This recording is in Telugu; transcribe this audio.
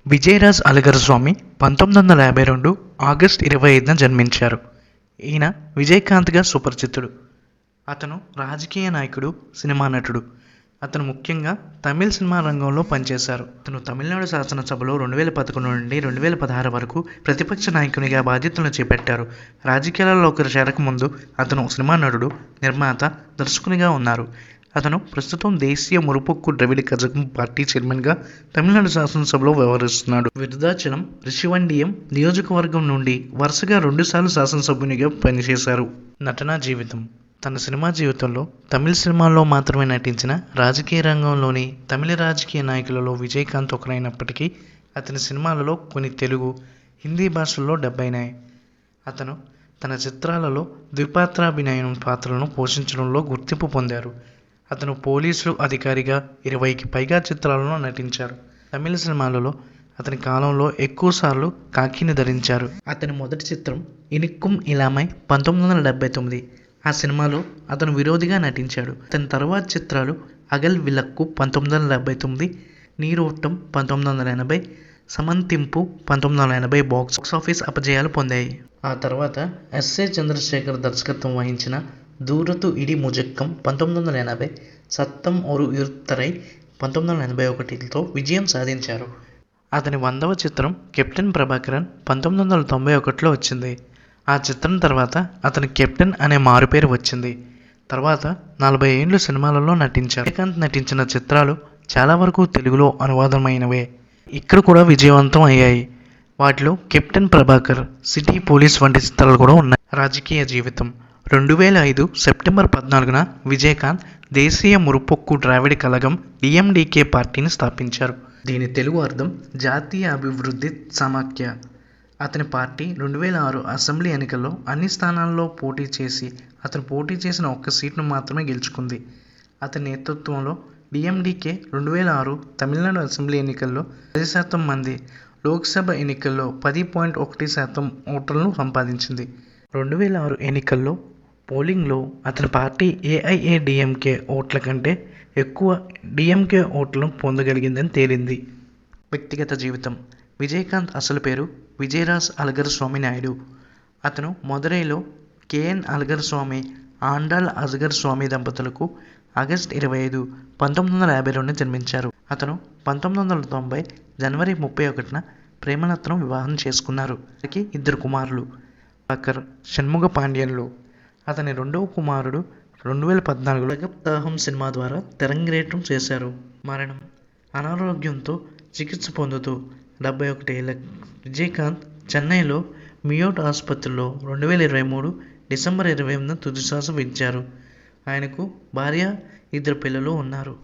విజయరాజ్ అలగర్ స్వామి 1952 ఆగస్టు 25న జన్మించారు. ఈయన విజయకాంత్గా సుపరిచితుడు. అతను రాజకీయ నాయకుడు, సినిమా నటుడు. అతను ముఖ్యంగా తమిళ సినిమా రంగంలో పనిచేశారు. అతను తమిళనాడు శాసనసభలో 2011 నుండి 2016 వరకు ప్రతిపక్ష నాయకునిగా బాధ్యతలను చేపట్టారు. రాజకీయాలలోకి చేరకముందు అతను సినిమా నటుడు, నిర్మాత, దర్శకునిగా ఉన్నారు. అతను ప్రస్తుతం దేశీయ మురుపొక్కు ద్రవిడ కజగం పార్టీ చైర్మన్గా తమిళనాడు శాసనసభలో వ్యవహరిస్తున్నాడు. విరుదాచలం, రిషివండియం నియోజకవర్గం నుండి వరుసగా 2 సార్లు శాసనసభ్యునిగా పనిచేశారు. నటనా జీవితం. తన సినిమా జీవితంలో తమిళ సినిమాల్లో మాత్రమే నటించిన రాజకీయ రంగంలోని తమిళ రాజకీయ నాయకులలో విజయకాంత్ ఒకరైనప్పటికీ అతని సినిమాలలో కొన్ని తెలుగు, హిందీ భాషల్లో డబ్ అయినాయి. అతను తన చిత్రాలలో ద్విపాత్రాభినయ పాత్రలను పోషించడంలో గుర్తింపు పొందారు. అతను పోలీసు అధికారిగా 20కి పైగా చిత్రాలలో నటించారు. తమిళ సినిమాలలో అతని కాలంలో ఎక్కువసార్లు కాకీని ధరించారు. అతని మొదటి చిత్రం ఇనిక్కుం ఇలామై 1979. ఆ సినిమాలో అతను విరోధిగా నటించాడు. అతని తర్వాత చిత్రాలు అగల్ విలక్కు 1979, నీరోట్టం 1980, సమంతింపు 1980 బాక్సాఫీస్ అపజయాలు పొందాయి. ఆ తర్వాత ఎస్ఏ చంద్రశేఖర్ దర్శకత్వం వహించిన దూరతు ఇడి ముజక్కం 1980, సత్తం ఒరు ఇరుత్తరై 1981తో విజయం సాధించారు. అతని 100వ చిత్రం కెప్టెన్ ప్రభాకరన్ 1991లో వచ్చింది. ఆ చిత్రం తర్వాత అతని కెప్టెన్ అనే మారుపేరు వచ్చింది. తర్వాత 40 ఏళ్ళు సినిమాలలో నటించారు. విజయకాంత్ నటించిన చిత్రాలు చాలా వరకు తెలుగులో అనువాదమైనవే. ఇక్కడ కూడా విజయవంతం అయ్యాయి. వాటిలో కెప్టెన్ ప్రభాకర్, సిటీ పోలీస్ వంటి చిత్రాలు కూడా ఉన్నాయి. రాజకీయ జీవితం. 2005 సెప్టెంబర్ 14న విజయకాంత్ దేశీయ మురుపొక్కు ద్రావిడ కళగం డిఎండికే పార్టీని స్థాపించారు. దీని తెలుగు అర్థం జాతీయ అభివృద్ధి సమాఖ్య. అతని పార్టీ 2006 అసెంబ్లీ ఎన్నికల్లో అన్ని స్థానాల్లో పోటీ చేసి అతను పోటీ చేసిన ఒక్క సీటును మాత్రమే గెలుచుకుంది. అతని నేతృత్వంలో డిఎండికే 2006 తమిళనాడు అసెంబ్లీ ఎన్నికల్లో 10% మంది, లోక్సభ ఎన్నికల్లో 10.1% ఓట్లను సంపాదించింది. 2006 ఎన్నికల్లో పోలింగ్లో అతని పార్టీ ఏఐఏడిఎంకే ఓట్ల కంటే ఎక్కువ డిఎంకే ఓట్లను పొందగలిగిందని తేలింది. వ్యక్తిగత జీవితం. విజయకాంత్ అసలు పేరు విజయరాజ్ అలగర్ స్వామి నాయుడు. అతను మదురైలో కేఎన్ అలగర్ స్వామి, ఆండాళ్ అజగర్ స్వామి దంపతులకు ఆగస్టు 25, 1952న జన్మించారు. అతను 1990 జనవరి 31న ప్రేమలతను వివాహం చేసుకున్నారు. వారికి 2 కుమారులు, ప్రభాకర్, షణ్ముగ పాండ్యన్లు. అతని 2వ కుమారుడు 2014లో జగప్తాహం సినిమా ద్వారా తెరంగేట్రం చేశారు. మరణం. అనారోగ్యంతో చికిత్స పొందుతూ 71 ఏళ్ల విజయకాంత్ చెన్నైలో మియోట్ ఆసుపత్రిలో 2023 డిసెంబర్ 28న తుదిశ్వాస విడిచారు. ఆయనకు భార్య, 2 పిల్లలు ఉన్నారు.